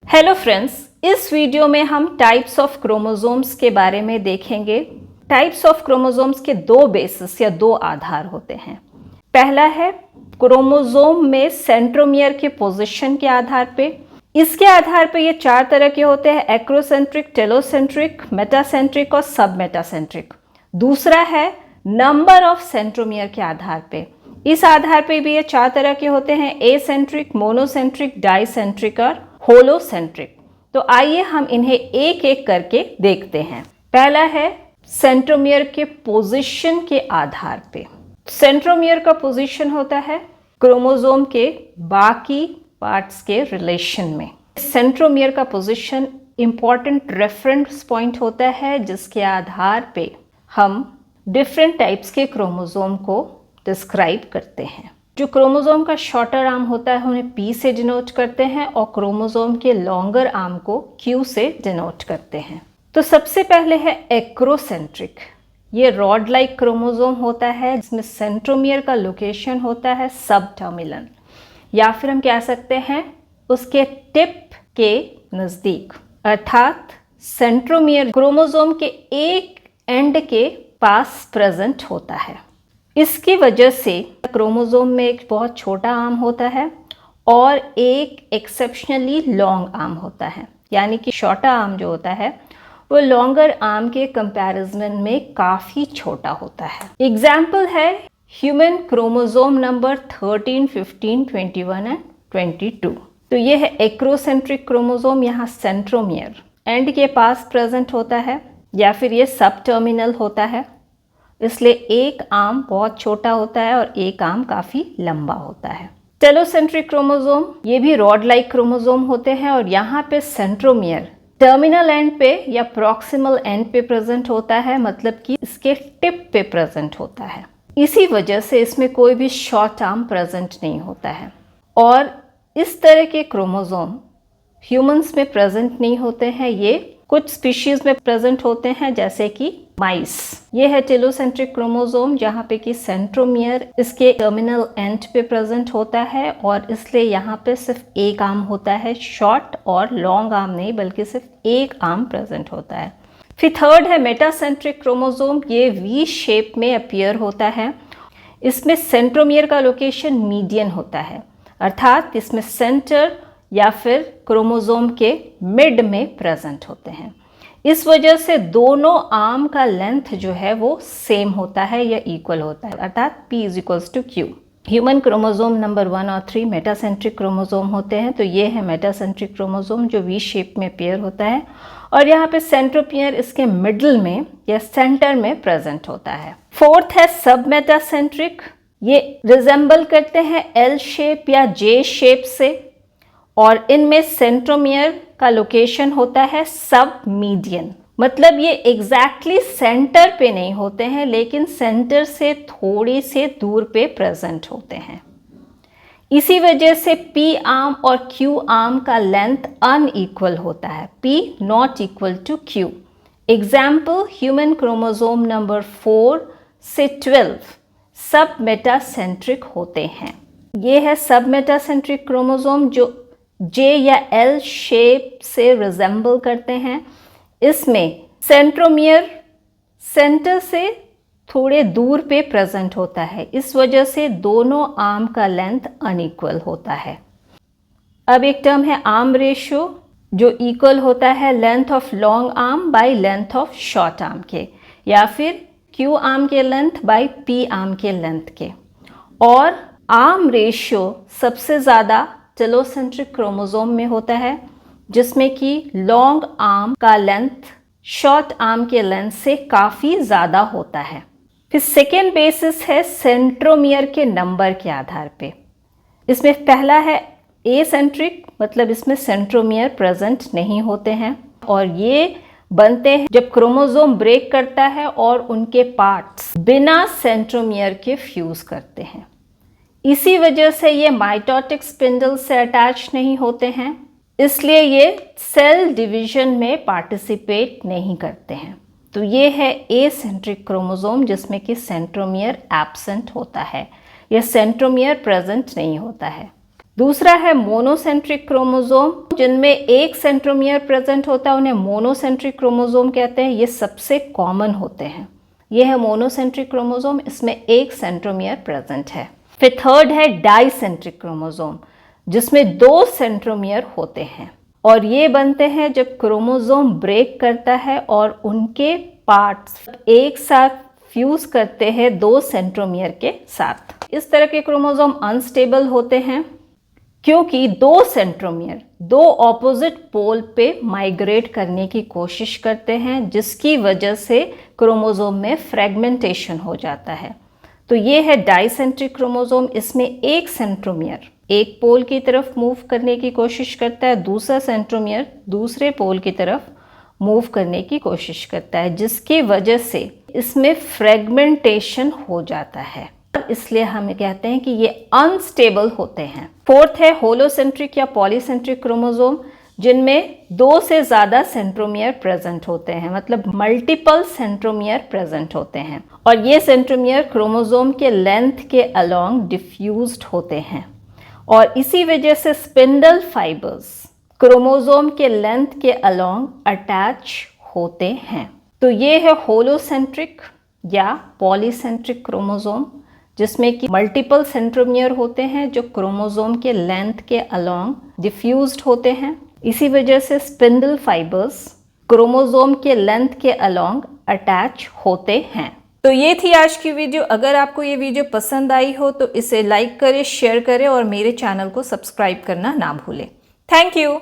Hello friends, इस video में हम टाइप्स ऑफ क्रोमोसोम्स के बारे में देखेंगे। टाइप्स ऑफ क्रोमोसोम्स के दो बेसिस या दो आधार होते हैं। पहला है क्रोमोसोम में सेंट्रोमियर के पोजीशन के आधार पे। इसके आधार पे ये चार तरह के होते हैं: एक्रोसेंट्रिक, टेलोसेंट्रिक, मेटासेंट्रिक और सब मेटासेंट्रिक। दूसरा है नंबर ऑफ सेंट्रोमियर के आधार पे। इस आधार पे भी ये चार तरह के होते हैं: एसेंट्रिक, मोनोसेंट्रिक, डाइसेंट्रिक और होलोसेंट्रिक। तो आइए हम इन्हें एक एक करके देखते हैं। पहला है सेंट्रोमियर के पोजीशन के आधार पे। सेंट्रोमियर का पोजीशन होता है क्रोमोसोम के बाकी पार्ट्स के रिलेशन में। सेंट्रोमियर का पोजीशन इंपॉर्टेंट रेफरेंस पॉइंट होता है जिसके आधार पे हम डिफरेंट टाइप्स के क्रोमोसोम को डिस्क्राइब करते हैं। जो क्रोमोसोम का शॉर्टर आर्म होता है उन्हें P से डिनोट करते हैं और क्रोमोसोम के लॉन्गर आर्म को Q से डिनोट करते हैं। तो सबसे पहले है एक्रोसेंट्रिक। ये रॉड लाइक क्रोमोसोम होता है जिसमें सेंट्रोमियर का लोकेशन होता है सब टर्मिनल, या फिर हम कह सकते हैं उसके टिप के नज़दीक, अर्थात सेंट्रोमियर क्रोमोसोम के एक एंड के पास प्रेजेंट होता है। इसकी वजह से क्रोमोसोम में एक बहुत छोटा आर्म होता है और एक एक्सेप्शनली लॉन्ग आर्म होता है, यानी कि शॉर्टर आर्म जो होता है वो लॉन्गर आर्म के कंपैरिजन में काफ़ी छोटा होता है। एग्जाम्पल है ह्यूमन क्रोमोसोम नंबर 13, 15, 21 एंड 22। तो ये है एक्रोसेंट्रिक क्रोमोसोम। यहाँ सेंट्रोमियर एंड के पास प्रेजेंट होता है या फिर ये सब टर्मिनल होता है, इसलिए एक आर्म बहुत छोटा होता है और एक आर्म काफ़ी लंबा होता है। टेलोसेंट्रिक क्रोमोसोम ये भी रॉड लाइक क्रोमोसोम होते हैं और यहाँ पे सेंट्रोमियर टर्मिनल एंड पे या प्रॉक्सिमल एंड पे प्रेजेंट होता है, मतलब कि इसके टिप पे प्रेजेंट होता है। इसी वजह से इसमें कोई भी शॉर्ट आर्म प्रेजेंट नहीं होता है और इस तरह के क्रोमोसोम ह्यूमंस में प्रेजेंट नहीं होते हैं। ये कुछ स्पीशीज में प्रेजेंट होते हैं जैसे कि माइस। ये है टेलोसेंट्रिक क्रोमोसोम जहाँ पे कि सेंट्रोमियर इसके टर्मिनल एंड पे प्रेजेंट होता है और इसलिए यहाँ पे सिर्फ एक आर्म होता है, शॉर्ट और लॉन्ग आर्म नहीं बल्कि सिर्फ एक आर्म प्रेजेंट होता है। फिर थर्ड है मेटासेंट्रिक क्रोमोसोम। ये वी शेप में अपीयर होता है। इसमें सेंट्रोमियर का लोकेशन मीडियन होता है, अर्थात इसमें सेंटर या फिर क्रोमोसोम के मिड में प्रेजेंट होते हैं। इस वजह से दोनों आर्म का लेंथ जो है वो सेम होता है या इक्वल होता है, अर्थात P = Q। Human chromosome number 1 और 3 मेटासेंट्रिक क्रोमोसोम होते हैं। तो ये है मेटासेंट्रिक क्रोमोसोम जो वी शेप में पेयर होता है और यहाँ पे सेंट्रोमियर इसके मिडल में या सेंटर में प्रेजेंट होता है। फोर्थ है सब मेटासेंट्रिक। ये रिजेंबल करते हैं L शेप या J शेप से और इनमें सेंट्रोमियर का लोकेशन होता है सब मीडियन, मतलब ये एग्जैक्टली सेंटर पे नहीं होते हैं लेकिन सेंटर से थोड़ी से दूर पे प्रेजेंट होते हैं। इसी वजह से P आर्म और Q आर्म का लेंथ अनइक्वल होता है, P ≠ Q। Example human chromosome number 4 से 12 सब मेटासेंट्रिक होते हैं। ये है सब मेटासेंट्रिक क्रोमोसोम जो J या L शेप से रिजेंबल करते हैं। इसमें सेंट्रोमियर सेंटर से थोड़े दूर पे प्रेजेंट होता है, इस वजह से दोनों आर्म का लेंथ अनइक्वल होता है। अब एक टर्म है आर्म रेशियो जो इक्वल होता है length of long arm by length of short arm के, या फिर Q आर्म के लेंथ बाय P आर्म के लेंथ के। और आर्म रेशियो सबसे ज़्यादा टेलोसेंट्रिक क्रोमोसोम में होता है जिसमें कि लॉन्ग आर्म का लेंथ शॉर्ट आर्म के लेंथ से काफ़ी ज़्यादा होता है। फिर सेकेंड बेसिस है सेंट्रोमियर के नंबर के आधार पे। इसमें पहला है एसेंट्रिक, मतलब इसमें सेंट्रोमियर प्रेजेंट नहीं होते हैं और ये बनते हैं जब क्रोमोसोम ब्रेक करता है और उनके पार्ट्स बिना सेंट्रोमियर के फ्यूज करते हैं। इसी वजह से ये माइटोटिक स्पिंडल से अटैच नहीं होते हैं, इसलिए ये सेल डिवीजन में पार्टिसिपेट नहीं करते हैं। तो ये है एसेंट्रिक क्रोमोसोम जिसमें कि सेंट्रोमियर एब्सेंट होता है या सेंट्रोमियर प्रेजेंट नहीं होता है। दूसरा है मोनोसेंट्रिक क्रोमोसोम, जिनमें एक सेंट्रोमियर प्रेजेंट होता है, उन्हें मोनोसेंट्रिक क्रोमोसोम कहते हैं। ये सबसे कॉमन होते हैं। ये है मोनोसेंट्रिक क्रोमोसोम, इसमें एक सेंट्रोमियर प्रेजेंट है। फिर थर्ड है डाइसेंट्रिक क्रोमोसोम, जिसमें 2 सेंट्रोमियर होते हैं और ये बनते हैं जब क्रोमोसोम ब्रेक करता है और उनके पार्ट्स एक साथ फ्यूज करते हैं 2 सेंट्रोमियर के साथ। इस तरह के क्रोमोसोम अनस्टेबल होते हैं क्योंकि 2 सेंट्रोमियर 2 ऑपोजिट पोल पे माइग्रेट करने की कोशिश करते हैं, जिसकी वजह से क्रोमोसोम में फ्रेगमेंटेशन हो जाता है। तो ये है डाइसेंट्रिक क्रोमोसोम। इसमें एक सेंट्रोमियर एक पोल की तरफ मूव करने की कोशिश करता है, दूसरा सेंट्रोमियर दूसरे पोल की तरफ मूव करने की कोशिश करता है, जिसकी वजह से इसमें फ्रेगमेंटेशन हो जाता है। इसलिए हम कहते हैं कि ये अनस्टेबल होते हैं। फोर्थ है होलोसेंट्रिक या पॉलीसेंट्रिक क्रोमोसोम, जिनमें 2 से ज़्यादा सेंट्रोमियर प्रेजेंट होते हैं, मतलब मल्टीपल सेंट्रोमियर प्रेजेंट होते हैं। और ये सेंट्रोमियर क्रोमोसोम के लेंथ के अलोंग डिफ्यूज्ड होते हैं और इसी वजह से स्पिंडल फाइबर्स क्रोमोसोम के लेंथ के अलोंग अटैच होते हैं। तो ये है होलोसेंट्रिक या पॉलीसेंट्रिक क्रोमोसोम, जिसमें कि मल्टीपल सेंट्रोमियर होते हैं जो क्रोमोसोम के लेंथ के अलोंग डिफ्यूज्ड होते हैं। इसी वजह से स्पिंडल फाइबर्स क्रोमोसोम के लेंथ के अलोंग अटैच होते हैं। तो ये थी आज की वीडियो। अगर आपको ये वीडियो पसंद आई हो तो इसे लाइक करें, शेयर करें और मेरे चैनल को सब्सक्राइब करना ना भूलें। Thank you.